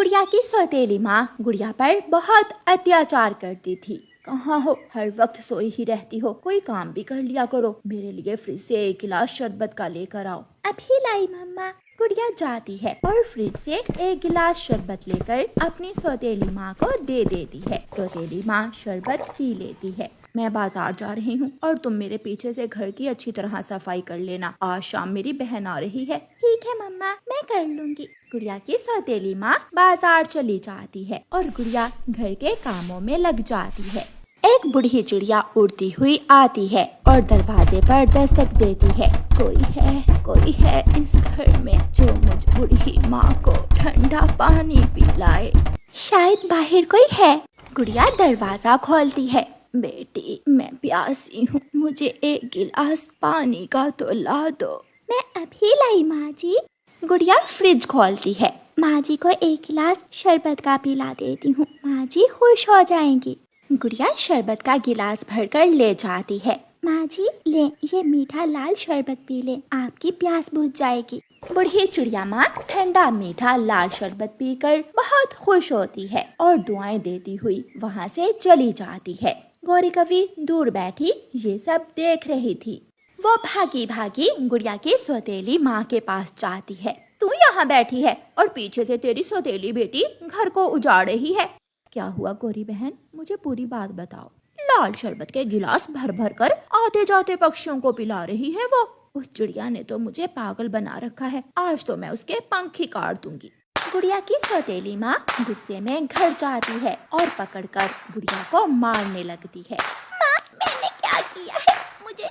गुड़िया की सौतेली माँ गुड़िया पर बहुत अत्याचार करती थी। कहाँ हो, हर वक्त सोई ही रहती हो, कोई काम भी कर लिया करो। मेरे लिए फ्रिज से 1 गिलास शरबत का लेकर आओ। अभी लाई मम्मा। गुड़िया जाती है और फ्रिज से 1 गिलास शरबत लेकर अपनी सौतेली माँ को दे देती है। सौतेली माँ शरबत पी लेती है। मैं बाजार जा रही हूँ और तुम मेरे पीछे से घर की अच्छी तरह सफाई कर लेना। आज शाम मेरी बहन आ रही है। ठीक है मम्मा, मैं कर लूँगी। गुड़िया की सौतेली माँ बाजार चली जाती है और गुड़िया घर के कामों में लग जाती है। एक बूढ़ी चिड़िया उड़ती हुई आती है और दरवाजे पर दस्तक देती है। कोई है इस घर में जो मुझ बूढ़ी माँ को ठंडा पानी पिलाए। शायद बाहर कोई है। गुड़िया दरवाजा खोलती है। बेटी, मैं प्यासी हूँ, मुझे 1 गिलास पानी का तो ला दो। मैं अभी लाई माँ जी। गुड़िया फ्रिज खोलती है। माँ जी को 1 गिलास शरबत का पिला देती हूँ, माँ जी खुश हो जाएंगी। गुड़िया शरबत का गिलास भरकर ले जाती है। माँ जी ले, ये मीठा लाल शरबत पी ले, आपकी प्यास बुझ जाएगी। बूढ़ी चिड़िया माँ ठंडा मीठा लाल शरबत पीकर बहुत खुश होती है और दुआएं देती हुई वहाँ से चली जाती है। गौरी कवि दूर बैठी ये सब देख रही थी। वो भागी भागी गुड़िया की सौतेली माँ के पास जाती है। तू यहाँ बैठी है और पीछे से तेरी सौतेली बेटी घर को उजाड़ रही है। क्या हुआ गौरी बहन, मुझे पूरी बात बताओ। लाल शरबत के गिलास भर भर कर आते जाते पक्षियों को पिला रही है वो। उस चिड़िया ने तो मुझे पागल बना रखा है, आज तो मैं उसके पंख ही काट दूंगी। गुड़िया की सौतेली माँ गुस्से में घर जाती है और पकड़कर गुड़िया को मारने लगती है। माँ, मैंने क्या किया है? मुझे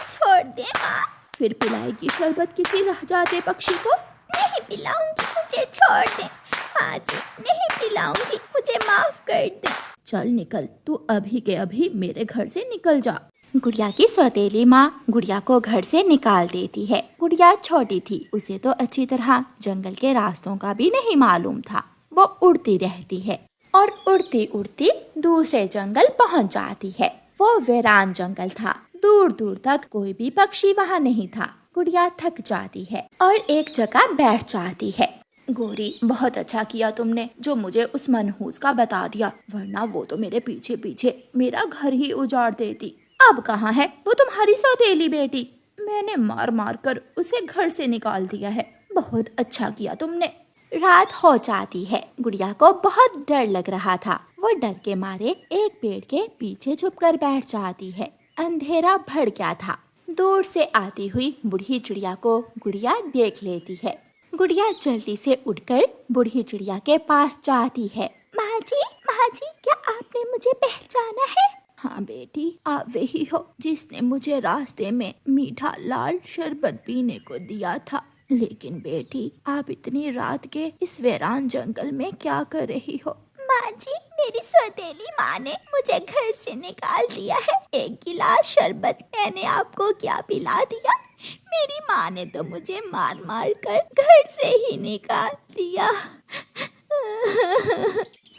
छोड़ दे माँ। फिर पिलाएगी शरबत किसी रह जाते पक्षी को? नहीं पिलाऊंगी, मुझे छोड़ दे। माँ जी, नहीं पिलाऊंगी, मुझे माफ कर दे। चल निकल, तू अभी के अभी मेरे घर से निकल जा। गुड़िया की सौतेली माँ गुड़िया को घर से निकाल देती है। गुड़िया छोटी थी, उसे तो अच्छी तरह जंगल के रास्तों का भी नहीं मालूम था। वो उड़ती रहती है और उड़ती उड़ती दूसरे जंगल पहुँच जाती है। वो वीरान जंगल था, दूर दूर तक कोई भी पक्षी वहाँ नहीं था। गुड़िया थक जाती है और एक जगह बैठ जाती है। गौरी, बहुत अच्छा किया तुमने जो मुझे उस मनहूस का बता दिया, वरना वो तो मेरे पीछे पीछे मेरा घर ही उजाड़ देती। अब कहाँ है वो तुम्हारी सौतेली बेटी? मैंने मार मार कर उसे घर से निकाल दिया है। बहुत अच्छा किया तुमने। रात हो जाती है। गुड़िया को बहुत डर लग रहा था। वो डर के मारे एक पेड़ के पीछे छुपकर बैठ जाती है। अंधेरा भर गया था। दूर से आती हुई बूढ़ी चिड़िया को गुड़िया देख लेती है। गुड़िया जल्दी से उठकर बूढ़ी चिड़िया के पास जाती है। माँ जी, क्या आपने मुझे पहचाना है? हाँ बेटी, आप वही हो जिसने मुझे रास्ते में मीठा लाल शरबत पीने को दिया था। लेकिन बेटी, आप इतनी रात के इस वीरान जंगल में क्या कर रही हो? माँ जी, मेरी सौतेली माँ ने मुझे घर से निकाल दिया है। 1 गिलास शरबत मैंने आपको क्या पिला दिया? मेरी माँ ने तो मुझे मार मार कर घर से ही निकाल दिया।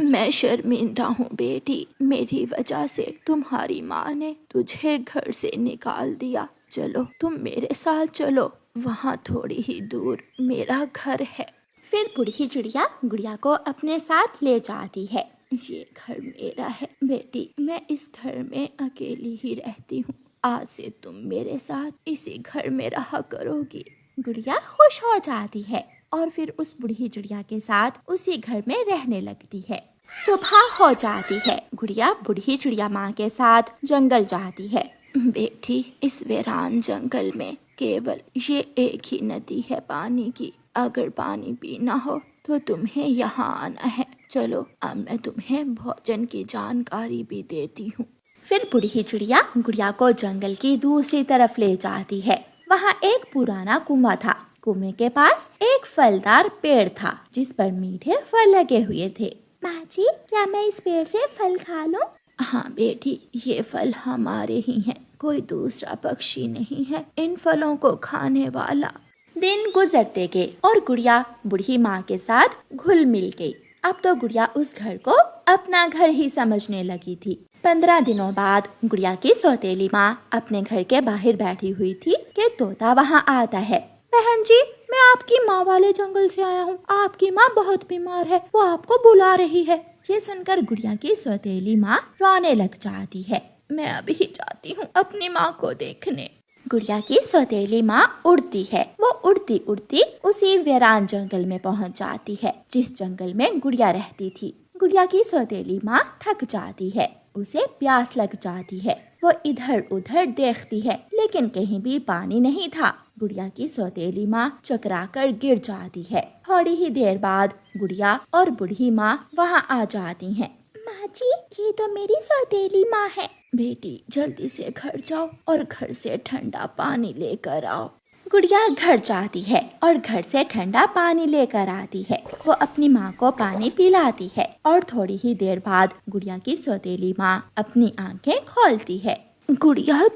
मैं शर्मिंदा हूँ बेटी, मेरी वजह से तुम्हारी माँ ने तुझे घर से निकाल दिया। चलो तुम मेरे साथ चलो, वहाँ थोड़ी ही दूर मेरा घर है। फिर बूढ़ी चिड़िया गुड़िया को अपने साथ ले जाती है। ये घर मेरा है बेटी, मैं इस घर में अकेली ही रहती हूँ। आज से तुम मेरे साथ इसी घर में रहा करोगी। गुड़िया खुश हो जाती है और फिर उस बूढ़ी चिड़िया के साथ उसी घर में रहने लगती है। सुबह हो जाती है। गुड़िया बूढ़ी चिड़िया माँ के साथ जंगल जाती है। बेटी, इस वीरान जंगल में केवल ये एक ही नदी है पानी की। अगर पानी पीना हो तो तुम्हें यहाँ आना है। चलो, अब मैं तुम्हें भोजन की जानकारी भी देती हूँ। फिर बूढ़ी चिड़िया गुड़िया को जंगल की दूसरी तरफ ले जाती है। वहाँ एक पुराना कुआं था। कुएं के पास एक फलदार पेड़ था जिस पर मीठे फल लगे हुए थे। माँ जी, क्या मैं इस पेड़ से फल खा लूं? हाँ बेटी, ये फल हमारे ही हैं, कोई दूसरा पक्षी नहीं है इन फलों को खाने वाला। दिन गुजरते गए और गुड़िया बूढ़ी माँ के साथ घुल मिल गई। अब तो गुड़िया उस घर को अपना घर ही समझने लगी थी। 15 दिनों बाद गुड़िया की सौतेली माँ अपने घर के बाहर बैठी हुई थी कि तोता वहाँ आता है। बहन जी, मैं आपकी माँ वाले जंगल से आया हूँ। आपकी माँ बहुत बीमार है, वो आपको बुला रही है। ये सुनकर गुड़िया की सौतेली माँ रोने लग जाती है। मैं अभी जाती हूँ अपनी माँ को देखने। गुड़िया की सौतेली माँ उड़ती है। वो उड़ती उड़ती उसी वीरान जंगल में पहुँच जाती है जिस जंगल में गुड़िया रहती थी। गुड़िया की सौतेली माँ थक जाती है, उसे प्यास लग जाती है। वो इधर उधर देखती है लेकिन कहीं भी पानी नहीं था। गुड़िया की सौतेली माँ चकराकर गिर जाती है। थोड़ी ही देर बाद गुड़िया और बूढ़ी माँ वहाँ आ जाती हैं। माँ जी, ये तो मेरी सौतेली माँ है। बेटी, जल्दी से घर जाओ और घर से ठंडा पानी लेकर आओ। गुड़िया घर जाती है और घर से ठंडा पानी लेकर आती है। वो अपनी माँ को पानी पिलाती है और थोड़ी ही देर बाद गुड़िया की सौतेली माँ अपनी आंखें खोलती है। गुड़िया,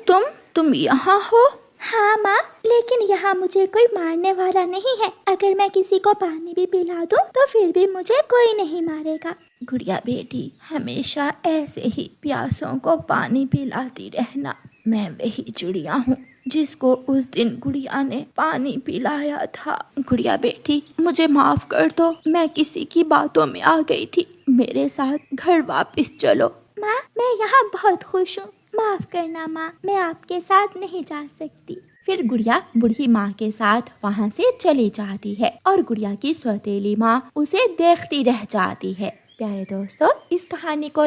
तुम यहाँ हो? हाँ माँ, लेकिन यहाँ मुझे कोई मारने वाला नहीं है। अगर मैं किसी को पानी भी पिला दूँ तो फिर भी मुझे कोई नहीं मारेगा। गुड़िया बेटी, हमेशा ऐसे ही प्यासों को पानी पिलाती रहना। मैं वही चिड़िया हूँ जिसको उस दिन गुड़िया ने पानी पिलाया था। गुड़िया बेटी, मुझे माफ कर दो, मैं किसी की बातों में आ गई थी। मेरे साथ घर वापस चलो। माँ, मैं यहाँ बहुत खुश हूँ। माफ करना माँ, मैं आपके साथ नहीं जा सकती। फिर गुड़िया बूढ़ी माँ के साथ वहाँ से चली जाती है और गुड़िया की सौतेली माँ उसे देखती रह जाती है। प्यारे दोस्तों, इस कहानी को